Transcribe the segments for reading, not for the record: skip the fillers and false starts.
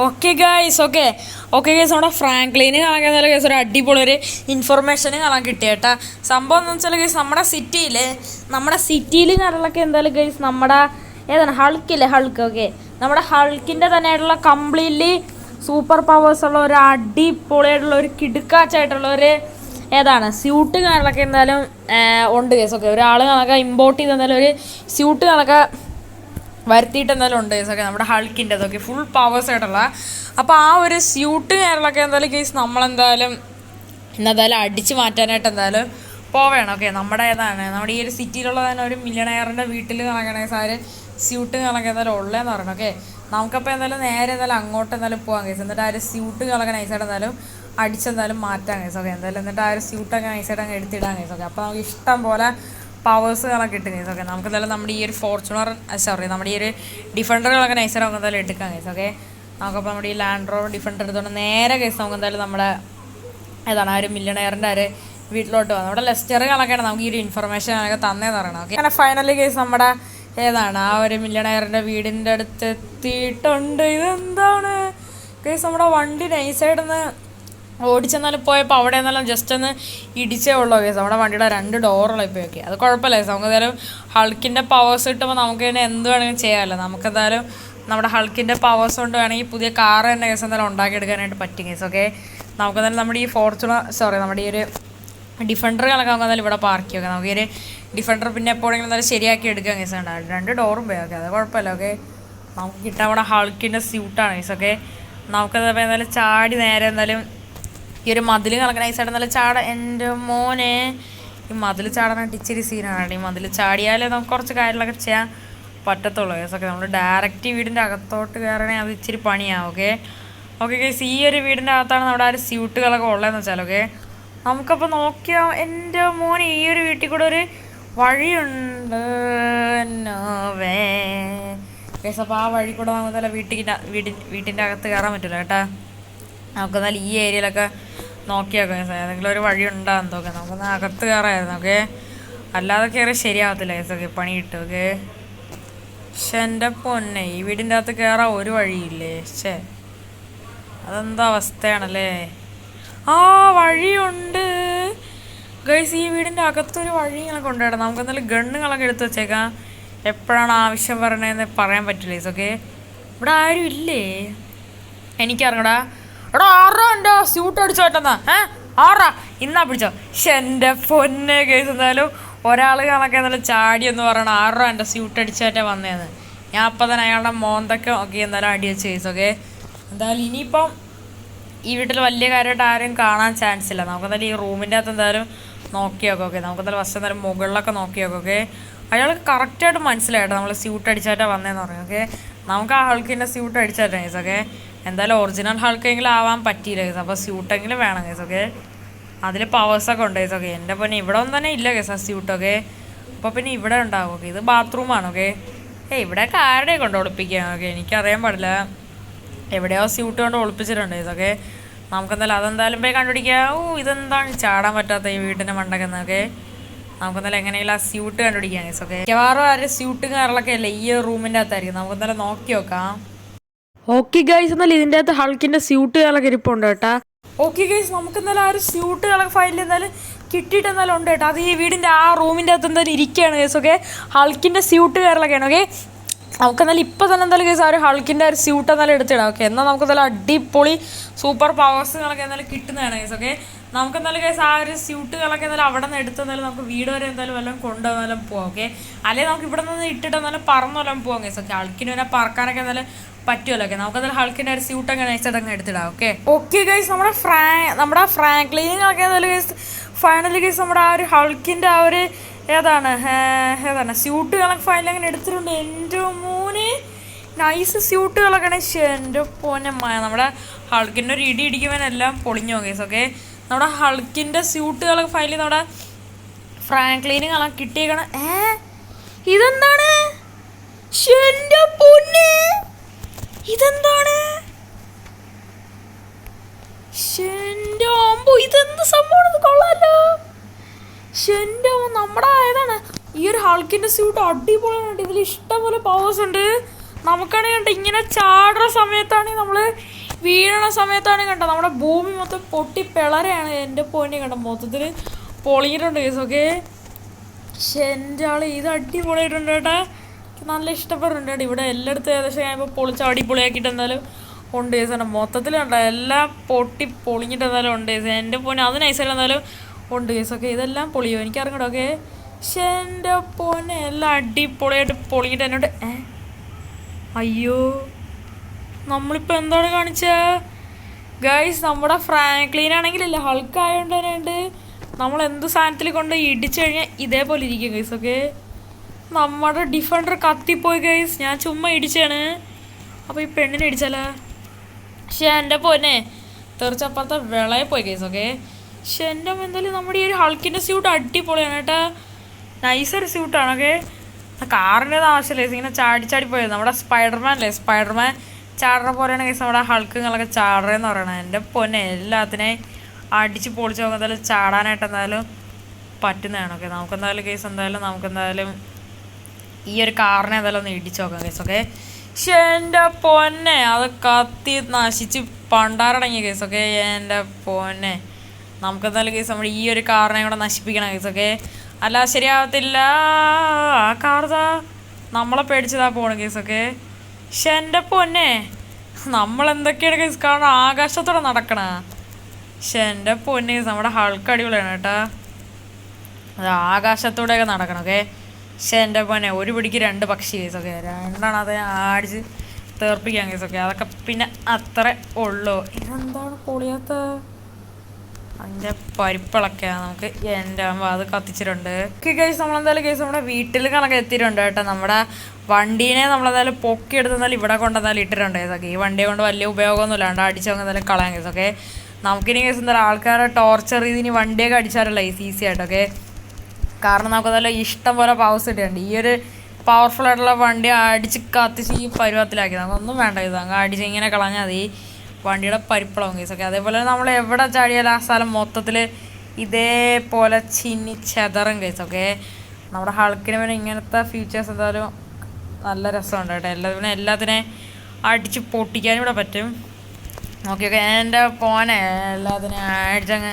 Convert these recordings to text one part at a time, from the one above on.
Okay guys നമ്മുടെ Franklin കാണാൻ case ഒരു അടിപൊളി ഒരു ഇൻഫർമേഷന് കാണാൻ കിട്ടിയേട്ടാ. സംഭവം എന്ന് വെച്ചാൽ ഗൈസ് നമ്മുടെ സിറ്റിയിൽ കാര്യങ്ങളൊക്കെ എന്തായാലും ഗൈസ് നമ്മുടെ ഏതാണ് ഹൾക്ക് നമ്മുടെ ഹൾക്കിൻ്റെ തന്നെ ആയിട്ടുള്ള കംപ്ലീറ്റ്ലി സൂപ്പർ പവേഴ്സ് ഉള്ള ഒരു അടിപൊളിയായിട്ടുള്ള ഒരു കിടുക്കാച്ചായിട്ടുള്ള ഒരു ഏതാണ് സ്യൂട്ട് കാര്യങ്ങളൊക്കെ എന്തായാലും ഉണ്ട് കേസ്. ഒരാൾ കണക്കെ ഇമ്പോർട്ട് ചെയ്ത് എന്തായാലും ഒരു സ്യൂട്ട് കണക്കെ വരുത്തിയിട്ട് എന്തായാലും ഉണ്ട് കേസൊക്കെ നമ്മുടെ ഹൾക്കിൻ്റെ അതൊക്കെ ഫുൾ പവേഴ്സ് ആയിട്ടുള്ള. അപ്പോൾ ആ ഒരു സ്യൂട്ട് കാര്യങ്ങളൊക്കെ എന്തായാലും കേസ് നമ്മളെന്തായാലും ഇന്നെന്തായാലും അടിച്ച് മാറ്റാനായിട്ട് എന്തായാലും പോവേണം. നമ്മുടെ ഏതാണ് നമ്മുടെ ഈ ഒരു സിറ്റിയിലുള്ള തന്നെ ഒരു മില്യണയറിൻ്റെ വീട്ടിൽ കണക്കണേ സാറ് സ്യൂട്ട് കണക്ക് എന്തായാലും ഉള്ളതെന്ന് പറയണം. നമുക്കപ്പോൾ എന്തായാലും നേരെ എന്തായാലും അങ്ങോട്ട് എന്തായാലും പോകാം കേസ്. എന്നിട്ട് ആ ഒരു സ്യൂട്ട് കണക്ക് നൈസായിട്ട് എന്തായാലും അടിച്ചെന്തായാലും മാറ്റാം കേസ്. എന്തായാലും എന്നിട്ട് ആ ഒരു സ്യൂട്ടൊക്കെ നൈസായിട്ട് അങ്ങ് എടുത്തിടാം കേസ്. അപ്പോൾ നമുക്ക് ഇഷ്ടം പോലെ പവേഴ്സ് കണക്ക് കിട്ടും കേസ്. നമുക്ക് എന്തായാലും നമ്മുടെ ഈ ഒരു ഫോർച്യൂണർ നമ്മുടെ ഈ ഒരു ഡിഫൻഡറുകളൊക്കെ നൈസായിട്ട് നമുക്ക് എന്തായാലും എടുക്കാം കേസ്. നമുക്കപ്പോൾ നമ്മുടെ ഈ ലാൻഡ് റോവർ ഡിഫൻഡർ എടുത്തുകൊണ്ട് നേരെ കേസ് നമുക്ക് എന്തായാലും നമ്മുടെ ഏതാണ് ആ ഒരു മില്യണയറിൻ്റെ ആ ഒരു വീട്ടിലോട്ട് പോകുന്നത്. നമ്മുടെ ലെസ്റ്റർ കണക്കാണ് നമുക്ക് ഈ ഒരു ഇൻഫർമേഷൻ കണക്കെ തന്നേന്ന് പറയണം. അങ്ങനെ ഫൈനലി കേസ് നമ്മുടെ ഏതാണ് ആ ഒരു മില്യണയറിൻ്റെ വീടിൻ്റെ അടുത്ത് എത്തിയിട്ടുണ്ട്. ഇതെന്താണ് കേസ് നമ്മുടെ വണ്ടി നൈസായിട്ടൊന്ന് ഓടിച്ചെന്നാലും പോയപ്പോൾ അവിടെ എന്നാലും ജസ്റ്റ് ഒന്ന് ഇടിച്ചേ ഉള്ളൂ കേസ്. നമ്മുടെ വണ്ടിയുടെ 2 ഡോറുള്ള ഇപ്പോൾ അത് കുഴപ്പമില്ല കേസ്. നമുക്ക് എന്തായാലും ഹൾക്കിൻ്റെ പവേഴ്സ് കിട്ടുമ്പോൾ നമുക്ക് തന്നെ എന്ത് വേണമെങ്കിലും ചെയ്യാമല്ലോ. നമുക്കെന്തായാലും നമ്മുടെ ഹൾക്കിൻ്റെ പവേഴ്സ് കൊണ്ട് വേണമെങ്കിൽ പുതിയ കാർ തന്നെ കേസ് എന്തായാലും ഉണ്ടാക്കിയെടുക്കാനായിട്ട് പറ്റും കേസ്. നമുക്കെന്തായാലും നമ്മുടെ ഈ നമ്മുടെ ഈ ഒരു ഡിഫൻഡർ കണക്ക് നമുക്ക് എന്തായാലും ഇവിടെ പാർക്ക് ചെയ്യാം. നമുക്ക് ഈ ഒരു ഡിഫൻഡർ പിന്നെ എപ്പോഴെങ്കിലും എന്തായാലും ശരിയാക്കി എടുക്കാൻ കേസ് ഉണ്ടാവും. 2 ഡോറും പോയി അത് കുഴപ്പമില്ല. നമുക്ക് കിട്ടാൻ നമ്മുടെ ഹൾക്കിൻ്റെ സ്യൂട്ടാണ് കേസ്. നമുക്കത് എന്തായാലും ചാടി നേരെ എന്തായാലും ഈ ഒരു മതിൽ കണക്ക് നൈസായിട്ട് നല്ല എൻ്റെ മോനെ ഈ മതിൽ ചാടാനായിട്ട് ഇച്ചിരി സീനാണ്. ഈ മതിൽ ചാടിയാലേ നമുക്ക് കുറച്ച് കാര്യങ്ങളൊക്കെ ചെയ്യാൻ പറ്റത്തുള്ളൂ കേസൊക്കെ. നമ്മൾ ഡയറക്റ്റ് വീടിൻ്റെ അകത്തോട്ട് കയറണമെങ്കിൽ അത് ഇച്ചിരി പണിയാവും. ഓക്കെ കേസ് ഈ ഒരു വീടിൻ്റെ അകത്താണ് നമ്മുടെ ആ ഒരു സ്യൂട്ടുകളൊക്കെ ഉള്ളതെന്ന് വെച്ചാൽ നമുക്കപ്പോൾ നോക്കിയാൽ എൻ്റെ മോനെ ഈ ഒരു വീട്ടിൽ കൂടെ ഒരു വഴിയുണ്ട് കേസ്. അപ്പോൾ ആ വഴി കൂടെ നമുക്ക് നല്ല വീട്ടിൻ്റെ അകത്ത് കയറാൻ പറ്റില്ല കേട്ടാ. നമുക്ക് എന്നാലും ഈ ഏരിയയിലൊക്കെ നോക്കിയാക്കാം ഏതെങ്കിലും ഒരു വഴി ഉണ്ടാകുന്ന നോക്കാം. നമുക്കൊന്ന് അകത്ത് കയറായിരുന്നു. അല്ലാതെ കയറി ശരിയാവത്തില്ല കേസൊക്കെ പണി കിട്ടും. പക്ഷെ എൻ്റെ പൊന്നെ ഈ വീടിൻ്റെ അകത്ത് കയറാൻ ഒരു വഴിയില്ലേ. അതെന്താ അവസ്ഥയാണല്ലേ. ആ വഴിയുണ്ട് ഗൈസ്. ഈ വീടിൻ്റെ അകത്തൊരു വഴി ഇങ്ങനെ കൊണ്ടുപോയിടാം. നമുക്ക് എന്തായാലും ഗണ്ണുകളൊക്കെ എടുത്ത് വെച്ചേക്കാം. എപ്പോഴാണ് ആവശ്യം പറയണതെന്ന് പറയാൻ പറ്റില്ല കേസ്. ഇവിടെ ആരും ഇല്ലേ എനിക്കറിഞ്ഞൂടാ. എടാ ആറാ എൻ്റെ സ്യൂട്ട് അടിച്ചു പറ്റുന്ന ആറാ ഇന്നാ പിടിച്ചോ. എൻ്റെ പൊന്നെ കേസ് എന്തായാലും ഒരാൾ കണക്കെ എന്തായാലും ചാടി എന്ന് പറയണം. ആറാ എൻ്റെ സ്യൂട്ട് അടിച്ചാറ്റേ വന്നേന്ന്. ഞാൻ അപ്പം തന്നെ അയാളുടെ മോന്തൊക്കെ എന്തായാലും അടി വെച്ച് കേസ്. എന്തായാലും ഇനിയിപ്പം ഈ വീട്ടിൽ വലിയ കാര്യമായിട്ട് ആരും കാണാൻ ചാൻസ് ഇല്ല. നമുക്കെന്തായാലും ഈ റൂമിൻ്റെ അകത്ത് എന്തായാലും നോക്കി നോക്കാം. നമുക്കെന്തായാലും ഫസ്റ്റ് എന്തായാലും മുകളിലൊക്കെ നോക്കി നോക്കാം. അയാൾക്ക് കറക്റ്റായിട്ട് മനസ്സിലായിട്ടോ നമ്മൾ സ്യൂട്ട് അടിച്ചാറ്റാ വന്നതെന്ന് പറയും. നമുക്ക് ആ ഹൾക്കിൻ്റെ സ്യൂട്ട് അടിച്ചാറ്റാ കേസ്. എന്തായാലും ഒറിജിനൽ ഹൾക്കെങ്കിലും ആവാൻ പറ്റിയില്ല കേസ്. അപ്പോൾ സ്യൂട്ടെങ്കിലും വേണം കേസ്. അതിൽ പവേഴ്സൊക്കെ ഉണ്ട് കേസ്. എൻ്റെ പിന്നെ ഇവിടെ ഒന്നും തന്നെ ഇല്ല കേസ് ആ സ്യൂട്ടൊക്കെ. അപ്പോൾ പിന്നെ ഇവിടെ ഉണ്ടാവും. ഇത് ബാത്റൂമാണ്. ഇവിടെയൊക്കെ ആരുടെയൊക്കെ കൊണ്ട് ഒളിപ്പിക്കുക. എനിക്കറിയാൻ പാടില്ല. എവിടെയോ സ്യൂട്ട് കൊണ്ട് ഒളിപ്പിച്ചിട്ടുണ്ട് കേസ്. നമുക്കെന്തായാലും അതെന്തായാലും പോയി കണ്ടുപിടിക്കാം. ഇതെന്താണ് ചാടാൻ പറ്റാത്ത ഈ വീട്ടിൻ്റെ മണ്ടക്കെന്നൊക്കെ. നമുക്കെന്തായാലും എങ്ങനെയെങ്കിലും ആ സ്യൂട്ട് കണ്ടുപിടിക്കാം കേസ്. മിക്കവാറും ആ ഒരു സ്യൂട്ട് കാറിലൊക്കെ അല്ലേ ഈ റൂമിൻ്റെ അകത്തായിരിക്കും. നമുക്കെന്തായാലും നോക്കി നോക്കാം. ഓക്കെ ഗൈസ് എന്നാൽ ഇതിൻ്റെ അകത്ത് ഹൾക്കിൻ്റെ സ്യൂട്ടുകളൊക്കെ ഇരിപ്പുണ്ട് കേട്ടാ. ഓക്കെ ഗൈസ് നമുക്ക് എന്തായാലും ആ ഒരു സ്യൂട്ടുകളൊക്കെ ഫയലിൽ എന്തായാലും കിട്ടിയിട്ട് എന്തായാലും ഉണ്ട് കേട്ടോ. അത് ഈ വീടിൻ്റെ ആ റൂമിൻ്റെ അകത്ത് എന്തായാലും ഇരിക്കുകയാണ് കേസ്. ഹൾക്കിൻ്റെ സ്യൂട്ടുകാരിലൊക്കെയാണ്. നമുക്കെന്നാലും ഇപ്പോൾ തന്നെ എന്തായാലും കേസ് ആ ഒരു ഹൾക്കിൻ്റെ ഒരു സ്യൂട്ട് എന്തായാലും എടുത്തിടാം. എന്നാൽ നമുക്ക് എന്തായാലും അടിപൊളി സൂപ്പർ പവേഴ്സുകളൊക്കെ എന്തായാലും കിട്ടുന്നതാണ് കേസ്. നമുക്ക് എന്തായാലും കേസ് ആ ഒരു സ്യൂട്ടുകളൊക്കെ എന്തായാലും അവിടെ നിന്ന് എടുത്തെന്നാലും നമുക്ക് വീട് വരെ എന്തായാലും വല്ലതും കൊണ്ടുവന്നാലും പോകാം. അല്ലെങ്കിൽ നമുക്ക് ഇവിടെ നിന്ന് ഇട്ടിട്ട് എന്നാലും പറന്നെല്ലാം പോകാം കേസ്. ഹൾക്കിന് വരെ പറക്കാനൊക്കെ എന്തായാലും പറ്റുമല്ലോ. നമുക്ക് എന്തായാലും ഹൾക്കിൻ്റെ ഒരു സ്യൂട്ടൊക്കെ നൈസായിട്ട് അങ്ങ് എടുത്തിടാം. ഓക്കെ ഗൈസ് നമ്മുടെ ഫ്രാങ്ക്ലിനൊക്കെ എന്തായാലും കേസ് ഫൈനലി കേസ് നമ്മുടെ ആ ഒരു ഹൾക്കിൻ്റെ ആ ഒരു ഏതാണ് സ്യൂട്ടുകളൊക്കെ ഫൈനൽ അങ്ങനെ എടുത്തിട്ടുണ്ട്. എൻ്റെ മോനെ നൈസ് സ്യൂട്ടുകളൊക്കെ എൻ്റെ പോനെ നമ്മുടെ ഹൾക്കിൻ്റെ ഒരു ഇടി ഇടിക്കുവാനെല്ലാം പൊളിഞ്ഞു കേസ്. നമ്മുടെ ഹൾക്കിൻ്റെ സ്യൂട്ടുകളൊക്കെ ഫൈനലി നമ്മുടെ ഫ്രാങ്ക്ലിന് കാണാൻ കിട്ടിയേക്കണം. ഇതെന്താണ് എൻ്റെ പൊന്നെ ഇതെന്താണ് ഇതെന്ത് സംഭവം കൊള്ളാലോ. നമ്മുടെ ഏതാണ് ഈ ഒരു ഹൾക്കിൻ്റെ സ്യൂട്ട് അടിപൊളിയാണ്. ഇതിൽ ഇഷ്ടംപോലെ പവേഴ്സ് ഉണ്ട്. നമുക്കാണെങ്കിൽ ഇങ്ങനെ ചാടുന്ന സമയത്താണെങ്കിൽ നമ്മൾ വീഴണ സമയത്താണ് കണ്ടോ നമ്മുടെ ഭൂമി മൊത്തം പൊട്ടി പിളരെയാണ്. എൻ്റെ പൊന്നെ കണ്ടോ മൊത്തത്തിൽ പൊളിഞ്ഞിട്ടുണ്ട് കേസ്. ഓക്കെ, പക്ഷെ എൻ്റെ ആൾ ഇത് അടിപൊളിയായിട്ടുണ്ട് കേട്ടാ. നല്ല ഇഷ്ടപ്പെടുന്നുണ്ട് കേട്ടോ. ഇവിടെ എല്ലായിടത്തും ഏകദേശം ഞാൻ ഇപ്പോൾ പൊളിച്ച് അടിപൊളിയാക്കിയിട്ട് എന്തായാലും ഉണ്ട് കേസ്. കണ്ടോ മൊത്തത്തിൽ കണ്ടോ എല്ലാം പൊട്ടി പൊളിഞ്ഞിട്ട് എന്തായാലും ഉണ്ട് കേസ്. എൻ്റെ പൊന്നെ അത് നൈസായിട്ട് എന്തായാലും ഉണ്ട് കേസ്. ഓക്കെ, ഇതെല്ലാം പൊളിയോ എനിക്കറിയണം. ഓക്കെ, പക്ഷെ എൻ്റെ പൊന്നെ എല്ലാം അടിപൊളിയായിട്ട് പൊളിഞ്ഞിട്ട് എന്നോട് അയ്യോ നമ്മളിപ്പോൾ എന്താണ് കാണിച്ചത് ഗൈസ്? നമ്മുടെ ഫ്രാങ്ക്ലിൻ ആണെങ്കിലല്ല ഹൾക്ക് ആയതുകൊണ്ട് തന്നെ ഉണ്ട് നമ്മൾ എന്ത് സാധനത്തിൽ കൊണ്ട് ഇടിച്ചു കഴിഞ്ഞാൽ ഇതേപോലെ ഇരിക്കും ഗൈസ്. ഓക്കെ, നമ്മുടെ ഡിഫൻഡർ കത്തിപ്പോയി ഗൈസ്. ഞാൻ ചുമ്മാ ഇടിച്ചാണ്. അപ്പോൾ ഈ പെണ്ണിനെ ഇടിച്ചാലോ? പക്ഷെ എൻ്റെ പൊന്നെ തെറിച്ചപ്പുറത്തെ വിളയെ പോയി ഗൈസ്. ഓക്കെ, പക്ഷെ എൻ്റെ എന്തായാലും നമ്മുടെ ഈ ഒരു ഹൾക്കിൻ്റെ സ്യൂട്ട് അടിപൊളിയാണ് കേട്ടാ. നൈസൊരു സ്യൂട്ടാണ്. ഓക്കെ, കാറിൻ്റെ ആവശ്യമില്ല ഗൈസ്. ഇങ്ങനെ ചാടി പോയത് നമ്മുടെ സ്പൈഡർമാൻ അല്ലേ, സ്പൈഡർമാൻ ചാടുന്ന പോലെയാണ് ഗൈസ് നമ്മുടെ ഹൾക്കുകളൊക്കെ ചാടുകയെന്ന് പറയണത്. എൻ്റെ പൊന്നെ എല്ലാത്തിനെയും അടിച്ച് പൊളിച്ച് നോക്കുക എന്തായാലും ചാടാനായിട്ട് എന്തായാലും പറ്റുന്നതാണ്. ഓക്കെ, നമുക്കെന്തായാലും കേസ് നമുക്കെന്തായാലും ഈ ഒരു കാറിനെ എന്തായാലും ഒന്ന് ഇടിച്ച് നോക്കാം കേസ്. ഓക്കെ, പക്ഷെ എൻ്റെ പൊന്നെ അത് കത്തി നശിച്ച് പണ്ടാരടങ്ങിയ കേസ്. ഓക്കെ, എൻ്റെ പൊന്നെ നമുക്കെന്തായാലും കേസ് നമ്മുടെ ഈ ഒരു കാറിനെ കൂടെ നശിപ്പിക്കണം കേസ്. ഓക്കെ, അല്ല ശരിയാവത്തില്ല. ആ കാർതാ നമ്മളെ പേടിച്ചതാ പോണ കേസ്. ഓക്കെ, പക്ഷെ എൻ്റെ പൊന്നെ നമ്മളെന്തൊക്കെയാണ് കേസ് കാരണം ആകാശത്തോടെ നടക്കണ. പക്ഷെ എൻ്റെ പൊന്നെ നമ്മുടെ ഹൾക്ക് അടിപൊളിയാണ് കേട്ടാ. അത് ആകാശത്തൂടെയൊക്കെ നടക്കണം. ഓക്കെ, പക്ഷെ എൻ്റെ പൊന്നെ ഒരു പിടിക്ക് 2 പക്ഷി കേസ്. ഓക്കെ, രണ്ടെണ്ണം അത് അടിച്ച് തീർപ്പിക്കാൻ കേസ്. ഓക്കെ, അതൊക്കെ പിന്നെ അത്ര ഉള്ളൂ. ഇതെന്താണ് പൊളിയാത്ത അതിൻ്റെ പരിപ്പിളൊക്കെയാണ് നമുക്ക്. എൻ്റെ ആകുമ്പോൾ അത് കത്തിച്ചിട്ടുണ്ട്. ഓക്കെ ഗൈസ്, നമ്മളെന്തായാലും കേസ് നമ്മുടെ വീട്ടിൽ കണക്ക് എത്തിയിട്ടുണ്ട് കേട്ടോ. നമ്മുടെ വണ്ടീനെ നമ്മളെന്തായാലും പൊക്കിയെടുത്തെന്നാലും ഇവിടെ കൊണ്ടെന്തായാലും ഇട്ടിട്ടുണ്ട് കേസ്. ഓക്കെ, ഈ വണ്ടിയെ കൊണ്ട് വലിയ ഉപയോഗമൊന്നും ഇല്ലാണ്ട് അടിച്ച് എന്തായാലും കളയാൻ കേസ്. ഓക്കെ, നമുക്കിനി കേസ് എന്തായാലും ആൾക്കാരെ ടോർച്ചർ ചെയ്ത് ഇനി വണ്ടിയൊക്കെ അടിച്ചാലല്ല ഈസി ആയിട്ട്. ഓക്കെ, കാരണം നമുക്ക് നല്ല ഇഷ്ടം പോലെ പവേഴ്സ് കിട്ടിയിട്ടുണ്ട്. ഈ ഒരു പവർഫുൾ ആയിട്ടുള്ള വണ്ടി അടിച്ച് കത്തിച്ച് ഈ പരുവത്തിലാക്കി നമുക്കൊന്നും വേണ്ട ഇത് അങ്ങ് അടിച്ച് ഇങ്ങനെ കളഞ്ഞാൽ മതി. വണ്ടിയുടെ പരിപ്പളവും കേസ്. ഓക്കെ, അതേപോലെ നമ്മൾ എവിടെ ചാടിയാലും ആ സ്ഥലം മൊത്തത്തിൽ ഇതേപോലെ ചിന്നി ചെതറും കേസ്. ഓക്കെ, നമ്മുടെ ഹൾക്കിന് പിന്നെ ഇങ്ങനത്തെ ഫീച്ചേഴ്സ് എന്തായാലും നല്ല രസമുണ്ട് കേട്ടോ. എല്ലാത്തിനെയും അടിച്ച് പൊട്ടിക്കാനും ഇവിടെ പറ്റും. ഓക്കെ, എൻ്റെ പോനെ എല്ലാത്തിനെയും അടിച്ചങ്ങ്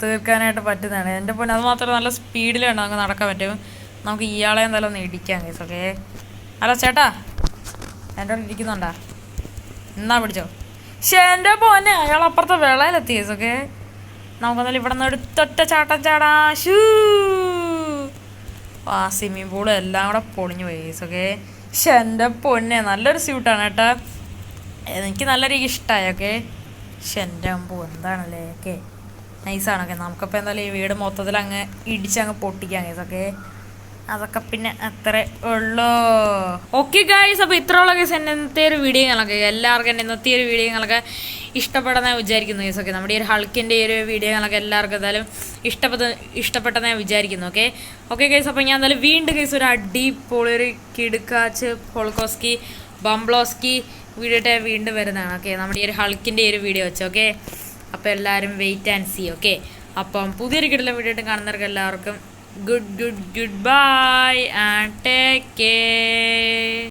തീർക്കാനായിട്ട് പറ്റുന്നതാണ്. എൻ്റെ പൊന്നെ അത് മാത്രമല്ല നല്ല സ്പീഡിലുണ്ട് നമുക്ക് നടക്കാൻ പറ്റും. നമുക്ക് ഇയാളെ എന്തായാലും ഒന്ന് ഇടിക്കാം കേസ്. ഓക്കെ, ഹലോ ചേട്ടാ എൻ്റെ കൂടെ ഇരിക്കുന്നുണ്ടാ? എന്നാ പിടിച്ചോ. പക്ഷെ എൻ്റെ പൊന്നെ അയാൾ അപ്പുറത്തെ വിളയിലെത്തി കേസ്. ഓക്കെ, നമുക്കെന്നാലും ഇവിടെ നിന്ന് എടുത്തൊറ്റ ചാട്ടം ചാടാ. ഷൂ ആ സ്വിമ്മിങ് പൂളും എല്ലാം കൂടെ പൊളിഞ്ഞു പോയി കേസ്. ഓക്കെ, പക്ഷെ എൻ്റെ പൊന്നെ നല്ലൊരു സ്യൂട്ടാണ് കേട്ടോ. എനിക്ക് നല്ല രീതിക്ക് ഇഷ്ടമായി. ഓക്കെ, പക്ഷെ എൻ്റെ അമ്പോ എന്താണല്ലേ. ഓക്കെ, നൈസാണ്. ഓക്കെ, നമുക്കപ്പോൾ എന്തായാലും ഈ വീട് മൊത്തത്തിൽ അങ്ങ് ഇടിച്ചങ്ങ് പൊട്ടിക്കാം കേസ്. ഓക്കെ, അതൊക്കെ പിന്നെ അത്ര ഉള്ളൂ. ഓക്കെ ഗൈസ്, അപ്പോൾ ഇത്രയുള്ള കേസ് ഇന്നത്തെ ഒരു വീഡിയോകളൊക്കെ എല്ലാവർക്കും ഇന്നത്തെ ഒരു വീഡിയോകളൊക്കെ ഇഷ്ടപ്പെടുന്ന വിചാരിക്കുന്നു കേസ്. ഓക്കെ, നമ്മുടെ ഈ ഒരു ഹൾക്കിൻ്റെ ഈ ഒരു വീഡിയോകളൊക്കെ എല്ലാവർക്കും എന്തായാലും ഇഷ്ടപ്പെട്ടെന്ന് ഞാൻ വിചാരിക്കുന്നു. ഓക്കെ ഓക്കെ ഗൈസ്, അപ്പോൾ ഞാൻ എന്തായാലും വീണ്ടും കേസ് ഒരു അടിപൊളി ഒരു കിടുക്കാച്ച് പോൾക്കോസ്കി ബംബ്ലോസ്കി വീഡിയോ വീണ്ടും വരുന്നതാണ്. ഓക്കെ, നമ്മുടെ ഈ ഒരു ഹൾക്കിൻ്റെ ഈ ഒരു വീഡിയോ വെച്ച്. ഓക്കെ, അപ്പോൾ എല്ലാവരും വെയിറ്റ് ആൻഡ് സീ. ഓക്കെ, അപ്പം പുതിയൊരു കിടല വീഡിയോ ആയിട്ട് കാണുന്നവർക്ക് എല്ലാവർക്കും good bye and take care.